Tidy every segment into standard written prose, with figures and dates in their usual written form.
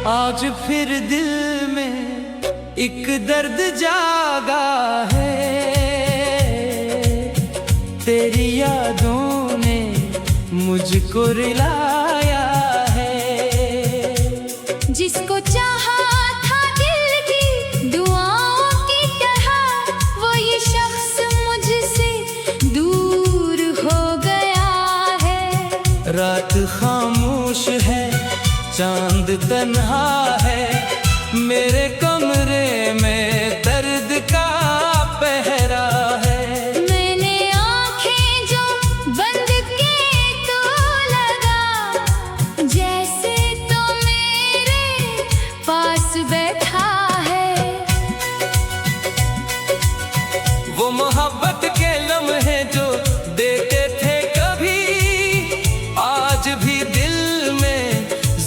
आज फिर दिल में एक दर्द जागा है। तेरी यादों ने मुझको रुलाया है। जिसको चाहा था दिल की दुआओं की तरह, वो ये शख्स मुझसे दूर हो गया है। रात खामोश है, चांद तन्हा है, मेरे कमरे में दर्द का पहरा है। मैंने आंखें जो बंद की तो लगा जैसे तो मेरे पास बैठा है। वो मोहब्बत के लम्हे जो देते थे कभी, आज भी दिल में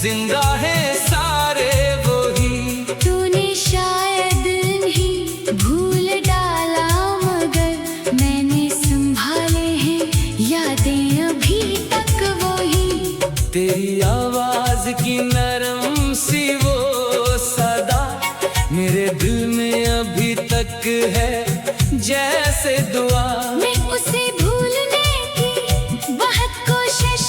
जिंदा है सारे वही। तूने शायद नहीं भूल डाला, मगर मैंने संभाले हैं यादें अभी तक वही। तेरी आवाज की नरम सी वो सदा मेरे दिल में अभी तक है जैसे दुआ। मैं उसे भूलने की बहुत कोशिश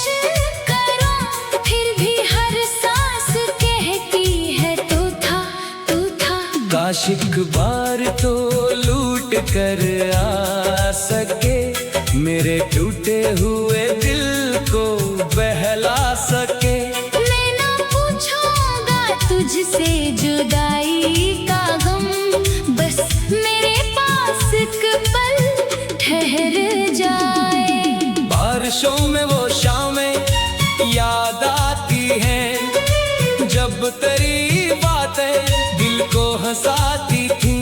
करूं, फिर भी हर सांस कहती है तू था, तू था। काश एक बार तो लूट कर आ सके, मेरे टूटे हुए दिल को बहला सके। मैं ना पूछूंगा तुझसे जुदाई का गम, बस मेरे पास एक पल ठहर जाए। बारिशों में वो शामें याद आती हैं, जब तेरी बातें दिल को हंसाती थी।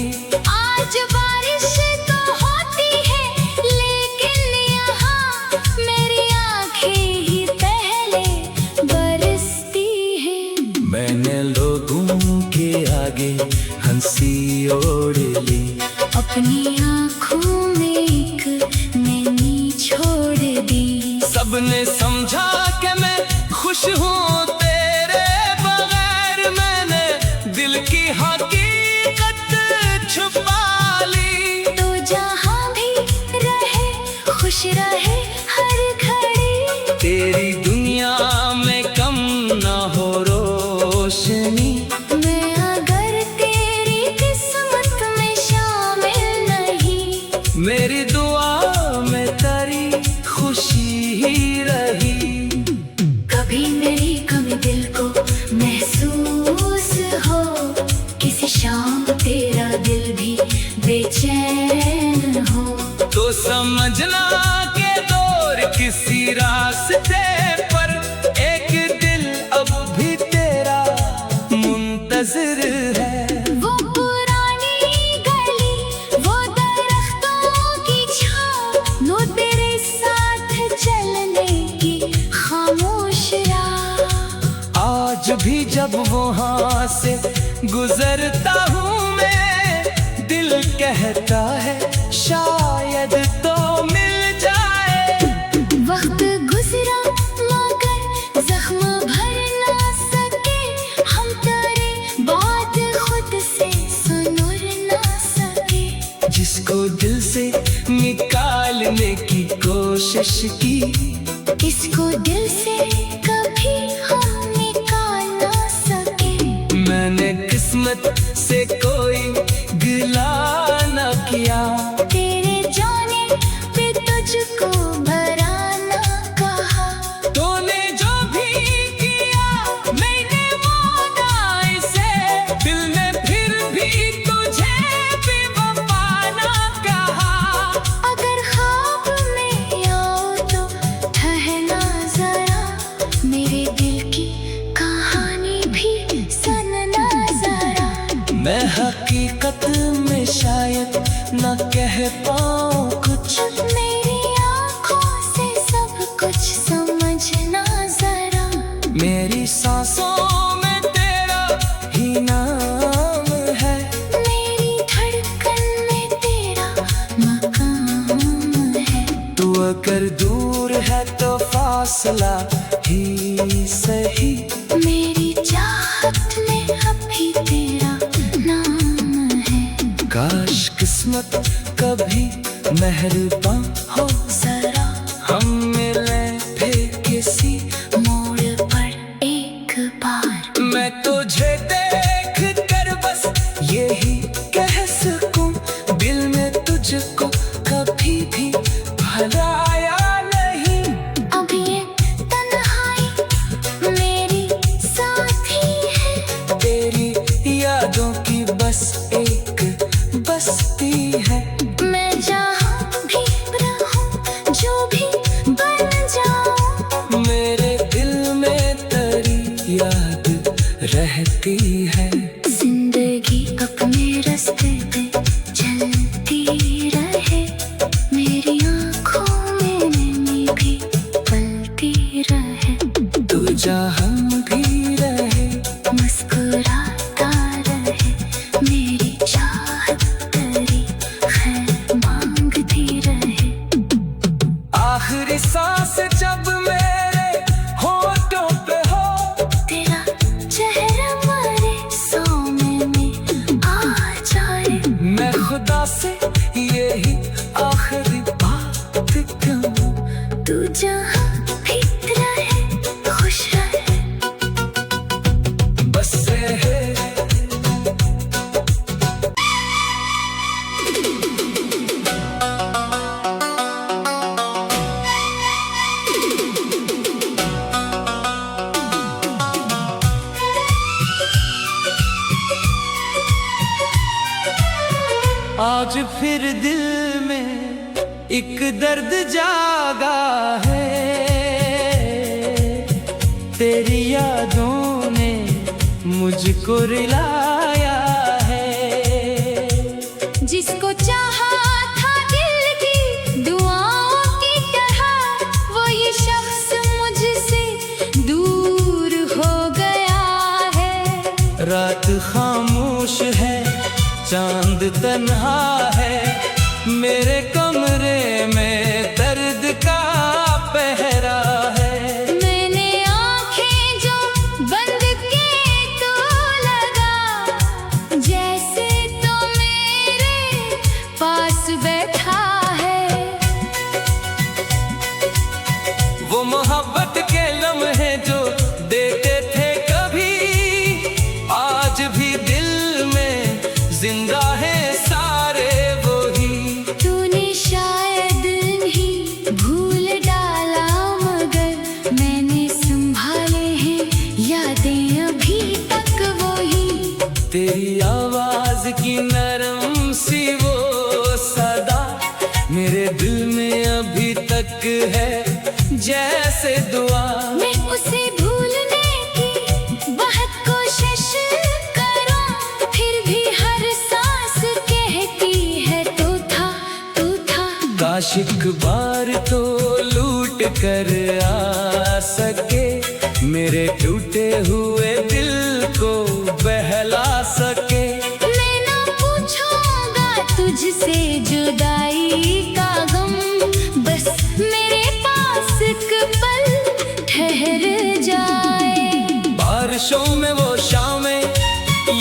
आज बारिश तो होती है, लेकिन यहाँ मेरी आंखें ही पहले बरसती हैं। मैंने लोगों के आगे हंसी ओढ़ ली, अपनी आँखों में एक नैनी छोड़ दी। सबने समझा कि मैं खुश हूँ तेरे बगैर, मैंने दिल की हकीकत छुपा ली। तो जहाँ भी रहे खुश रहे हर घड़ी, तेरी दुनिया में कम ना हो रोशनी। मैं अगर तेरी किस्मत में शामिल नहीं, मेरी दुआ में तेरी खुशी ही रही। कभी मेरी कमी दिल को महसूस हो, किसी शाम तेरा दिल भी बेचैन हो, तो समझना के दौर किसी रास्ते पर एक दिल अब भी तेरा मुंतजिर है। वो पुरानी गली, वो दरख्तों की छाँव, लो तेरे साथ चलने की खामोश राह। आज भी जब वहाँ से गुजरता हूँ मैं, दिल कहता है शायद तो मिल जाए। वक्त गुजरा मगर जख्म भर ना सके, हम तेरी बात खुद से सुन ना सके। जिसको दिल से निकालने की कोशिश की, इसको दिल से कभी हम निकाल ना सके। मैंने किस्मत से कोई गिला न किया, तेरे जाने पे तुझको भरा ना कहा। तूने जो भी किया मैंने माना इसे, दिल ने फिर भी तुझे बेवफा ना कहा। अगर ख्वाब में आओ तो ठहरना जरा, मेरे दिल की कहानी भी सुनना जरा। मैं हकीकत में शायद न कह पाऊँ कुछ, मेरी आँखों से सब कुछ समझना जरा। मेरी सांसों में तेरा ही नाम है, मेरी धड़कन में तेरा मकाम है। तू अगर दूर है तो फासला ही सही। मेरी चाहत में मेहरबान हो जरा हम मिले फिर किसी मोड़ पर एक बार। मैं तुझे देख कर बस यही कह सकूं, दिल में तुझको कभी भी भुलाया नहीं। अब ये तन्हाई मेरी साथी है, तेरी यादों की बस एक बस्ती है। मैं जहाँ भी रहूं जो भी बन जाऊं, मेरे दिल में तेरी याद रहती है। जिंदगी अपने रास्ते पे चलती रहे, मेरी आँखों में नैनी भी पलती रहे। तू जहाँ भी रहे मुस्कुराता रहे, मेरी चाहत तेरी खैर मांगती रहे। आखिरी सांस जब मेरे होठों पे हो, तेरा चेहरा मेरे सोने में आ जाए। मैं खुदा से यही आखिरी बात कहूं, तू जहाँ भी रहे खुश रहे। बस है आज फिर दिल में एक दर्द जागा है, तेरी यादों ने मुझको रुलाया है। जिसको चाहा था दिल की दुआओं की तरह, वो ये शख्स मुझसे दूर हो गया है। रात खामोश है, चांद तन्हा है, मेरे कमरे में दर्द का पहरा है। मैंने आंखें जो बंद की तो लगा, जैसे तो मेरे पास बैठा है। वो मोहब्बत के लम्हे जो देते थे कभी, आज भी दिल में जिंदा है सारे वही। तूने शायद नहीं भूल डाला, मगर मैंने संभाले हैं यादें अभी तक वही। तेरी आवाज की नरम सी वो सदा मेरे दिल में अभी तक है जैसे दुआ। मैं उसे भूलने की बहुत कोशिश करूं, फिर भी हर सांस कहती है तू था, तू था। काश एक बार तो लूट कर आ सके, मेरे टूटे हुए दिल को बहला सके। मैं ना पूछूंगा तुझसे जुदाई का गम, बस मेरे पास एक पल ठहर जाए। बारिशों में वो शामें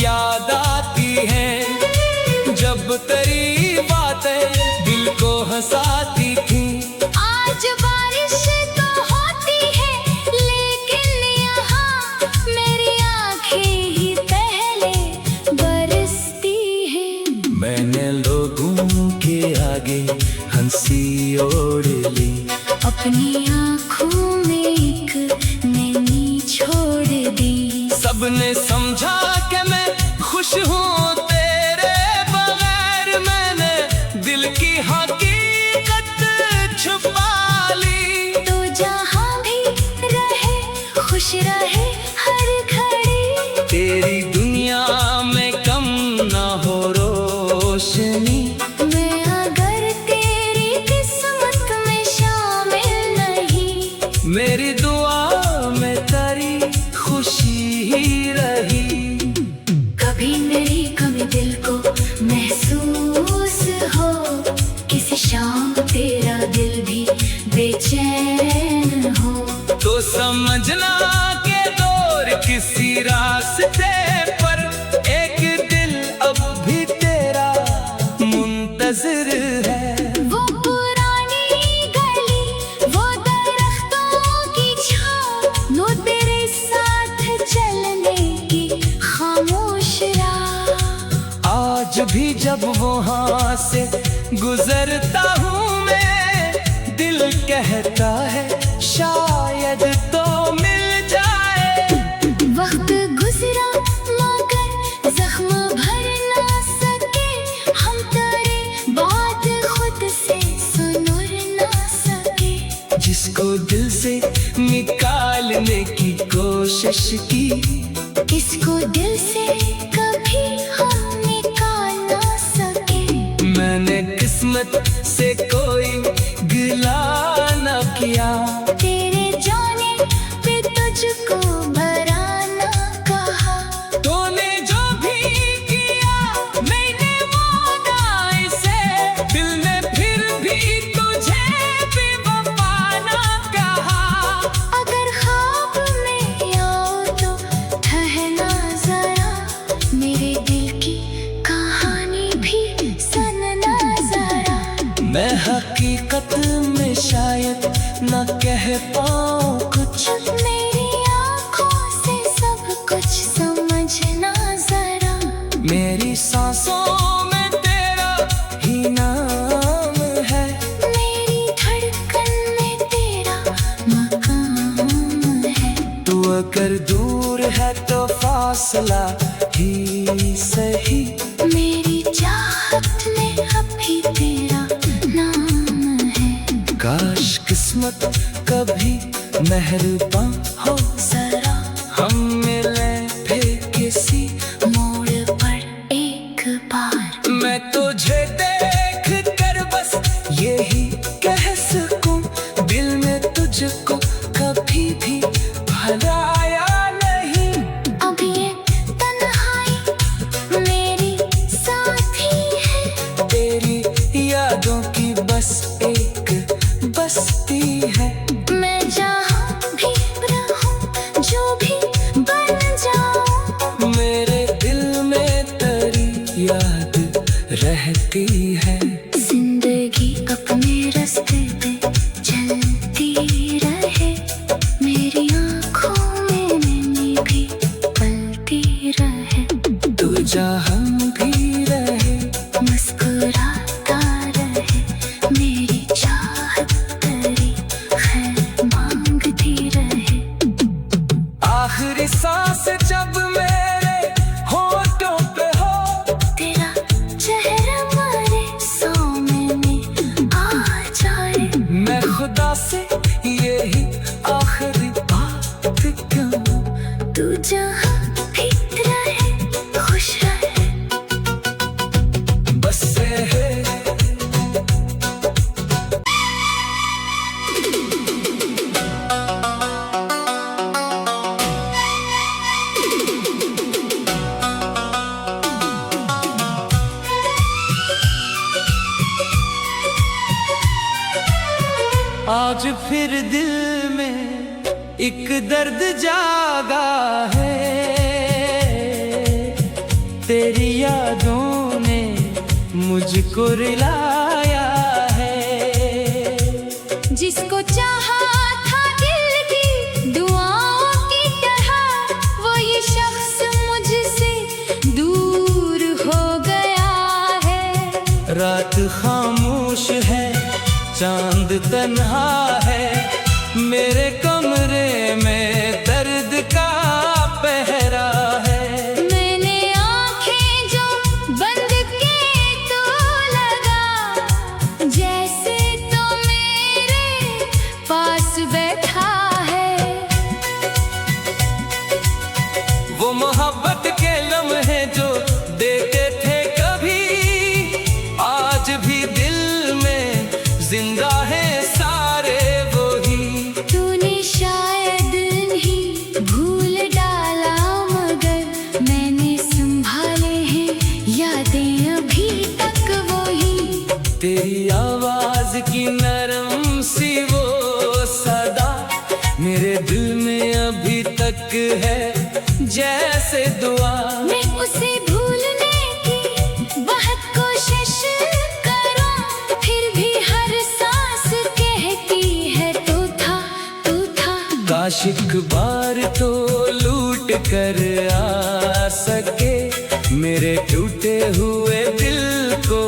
याद आती हैं, जब तेरी बातें दिल को हंसाती थी। आज बारिश तो होती है, लेकिन यहाँ मेरी आंखें ही पहले बरसती हैं। मैंने लोगों के आगे हंसी ओढ़ ली, अपनी आंखों में एक नैनी छोड़ दी। सबने समझा कि मैं खुश हूँ तेरे बगैर, मैंने दिल की हकीकत छुपा ली। तो जहाँ भी रहे खुश रहे हर घड़ी, तेरी दुनिया में कम ना हो रोशनी। मैं अगर तेरी किस्मत में शामिल नहीं, मेरी दुआ में तेरी खुशी ही रही। कभी मेरी कमी दिल को महसूस हो, किसी शाम तेरा दिल भी बेचैन हो, तो समझना के दौर किसी रास्ते पर एक दिल अब भी तेरा मुंतज़िर है। वो भी जब वहाँ से गुजरता हूँ मैं, दिल कहता है शायद तो मिल जाए। वक्त गुजरा मगर जख्म भर ना सके, हम तेरी बात खुद से सुन ना सके। जिसको दिल से निकालने की कोशिश की, इसको दिल से कभी हम निकाल ना सके। मैंने किस्मत से कोई गिला न किया, तेरे जाने पे तुझको भरा ना कहा। तूने जो भी किया मैंने माना इसे, दिल ने फिर भी तुझे बेवफा ना कहा। अगर ख्वाब में आओ तो ठहरना जरा, मेरे दिल की कहानी भी सुनना जरा। मैं हकीकत में शायद न कह पाऊँ कुछ, मेरी आँखों से सब कुछ समझना जरा। मेरी सांसों में तेरा ही नाम है, मेरी धड़कन में तेरा मकाम है। तू अगर दूर है तो फासला ही सही, मेरी चाहत में अभी तेरा नाम है। काश किस्मत कभी मेहरबान हो जरा हम मिले फिर किसी। मोड़ पर एक बार मैं तुझे देख कर बस यही कह सकूं, दिल में तुझको कभी भी भुलाया नहीं। अब ये तन्हाई मेरी साथी है, तेरी यादों की बस एक बस्ती है। मैं जहाँ भी रहूं जो भी बन जाऊं, मेरे दिल में तेरी याद रहती है। जिंदगी अपने रास्ते पे चलती रहे, मेरी आँखों में नैनी भी पलती रहे। तू जहाँ भी रहे मुस्कुराता रहे, मेरी चाहत तेरी खैर मांगती रहे। आखिरी सांस जब मेरे होठों पे हो, तेरा चेहरा मारे सामने आ जाए। मैं खुदा से यही आखिरी बात कहूं, तू जहाँ भी रहे खुश रहे। बस है। आज फिर दिल में एक दर्द जागा है, तेरी यादों ने मुझको रुलाया है। जिसको चाहा था दिल की दुआओं की तरह, वो ये शख्स मुझसे दूर हो गया है। रात खामोश है, चांद तन्हा है, मेरे कमरे में दर्द का पहरा है। मैंने आंखें जो बंद की तो लगा, जैसे तो मेरे पास बैठा है। वो मोहब्बत के लम्हे जो देते थे कभी, आज भी दिल में जिंदा है सारे वही। तूने शायद नहीं भूल डाला, मगर मैंने संभाले हैं यादें अभी तक वही। तेरी आवाज की नरम सी वो सदा मेरे दिल में अभी तक है जैसे दुआ। मैं उसे भूलने की बहुत कोशिश करूं, फिर भी हर सांस कहती है तू था, तू था। काश एक बार तो लूट कर आ सके मेरे टूटे हुए दिल को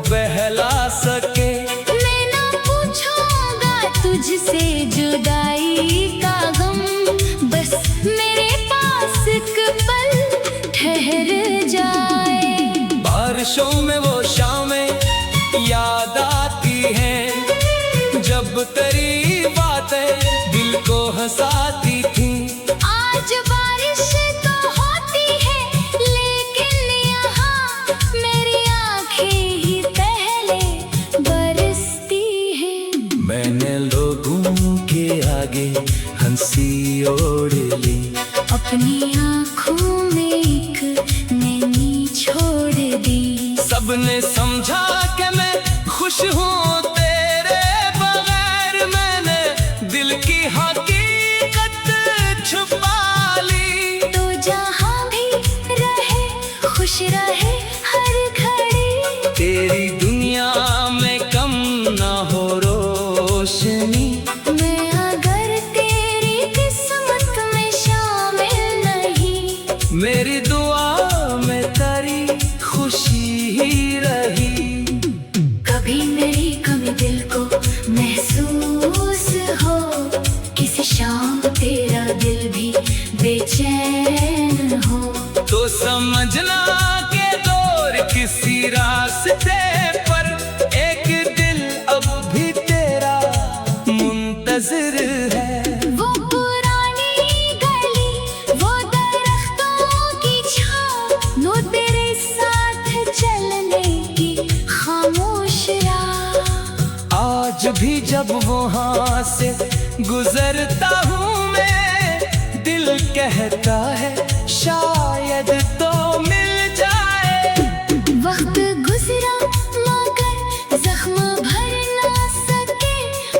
बहला सके। मैं ना पूछूंगा तुझसे जुदाई का गम, बस मेरे पास एक पल ठहर जाए। बारिशों में वो शामें याद आती हैं, जब तेरी बातें दिल को हंसाती थी। आज बारिश तो होती है, लेकिन यहाँ मेरी आंखें ही पहले बरसती हैं। मैंने लोगों के आगे हंसी ओढ़ ली, अपनी आंखों में एक नैनी छोड़ दी। सबने समझा कि मैं खुश हूँ तेरे बगैर, मैंने दिल की हकीकत छुपा ली। तो जहाँ भी रहे खुश रहे हर घड़ी, तेरी दुनिया में कम ना हो रोशनी। मैं अगर तेरी किस्मत में शामिल नहीं, मेरी दुआ में तेरी खुशी ही रही। कभी मेरी कमी दिल को महसूस हो, किसी शाम तेरा दिल भी बेचैन हो, तो समझना के दौर किसी रास्ते पर एक दिल अब भी तेरा मुंतजिर है। वो पुरानी गली, वो दरख्तों की छाँव, वो तेरे साथ चलने की खामोश राह। आज भी जब वहाँ से गुजरता हूँ मैं, दिल कहता है शायद तो मिल जाए। वक्त गुजरा मगर जख्म भर ना सके,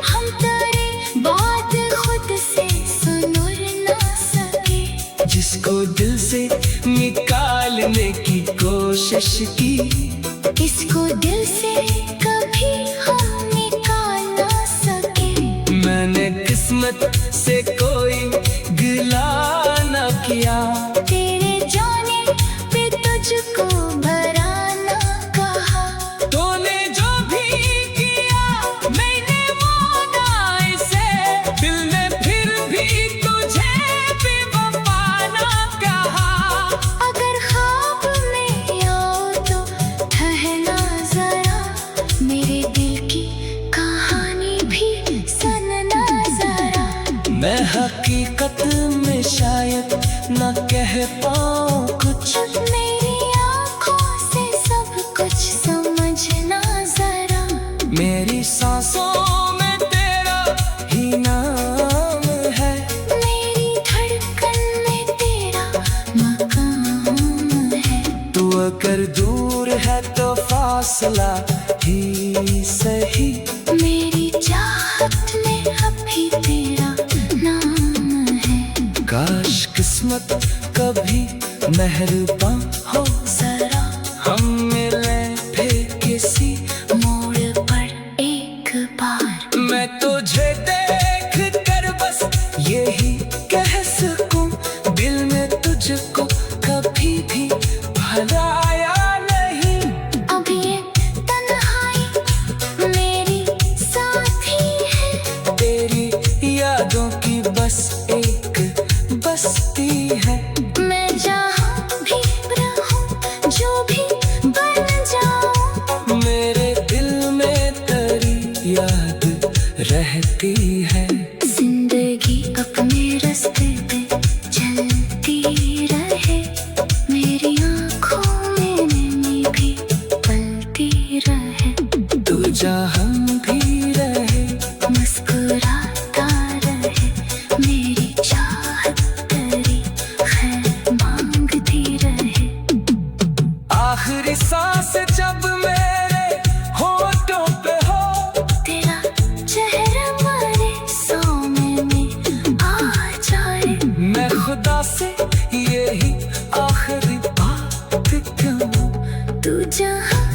हम तेरे बात खुद से सुनुर ना सके। जिसको दिल से निकालने की कोशिश की, इसको दिल से कभी हम निकाल ना सके। मैंने किस्मत से कोई गिला न किया, तेरे जाने पे तुझको भरा ना कहा। तूने जो भी किया मैंने माना इसे, दिल ने फिर भी तुझे बेवफा ना कहा। अगर ख्वाब में आओ तो ठहरना जरा, मेरे दिल की कहानी भी सुनना जरा। मैं हकीकत में शायद न कह पाऊँ कुछ, मेरी आँखों से सब कुछ समझना जरा। मेरी सांसों में तेरा ही नाम है, मेरी धड़कन में तेरा मकाम है। तू अगर दूर है तो फासला ही सही। मेरी चाहत में अभी तेरा नाम है। काश किस्मत कभी मेहरबान हो जरा हम मिले फिर किसी मोड़ पर एक बार। मैं तुझे देख कर बस यही कह सकूं, दिल में तुझको कभी भी भुलाया नहीं। अब ये तन्हाई मेरी साथी है, तेरी यादों की बस एक बस्ती है। मैं जहाँ भी रहूं जो भी बन जाऊं, मेरे दिल में तेरी याद रहती है। जिंदगी अपने रास्ते पे चलती रहे, मेरी आँखों में नैनी भी पलती रहे। तू जहाँ भी रहे मुस्कुराता रहे, मेरी चाहत तेरी खैर मांगती रहे। आखिरी सांस जब मेरे होठों पे हो, तेरा चेहरा मेरे सामने में आ जाए। मैं खुदा से यही आखिरी बात कहूँ, तू जहाँ